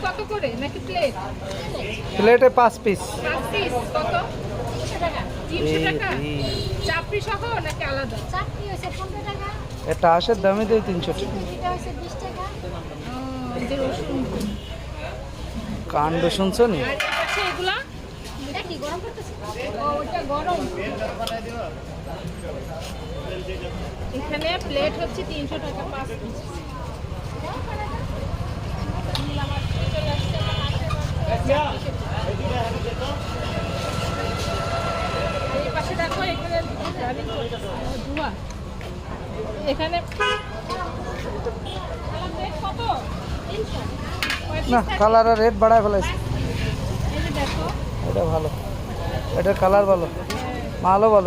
কত করে নাকি প্লেট? প্লেটে 5 পিস। 5 পিস কত? 300 টাকা। চাপড়ি সহ নাকি আলাদা? চাটনি হচ্ছে 15 টাকা, এটা আশের দামে দেয় 300 টাকা। এটা হচ্ছে 20 টাকা। এই যে রসুন। কাণ্ড শুনছো নি? আর এই পাশে এগুলা? এটা কি গরম করতেছে? ও ওটা গরম। এখানে প্লেট হচ্ছে 300 টাকা 5 পিস। এই পাশে দেখো এখানে রানিং করতেছে ধোয়া। এখানে কত? 300। না, কালার আর রেট বাড়ায় ফেলাইছে। এই যে দেখো এটা ভালো, এটার কালার ভালো, মালও ভালো।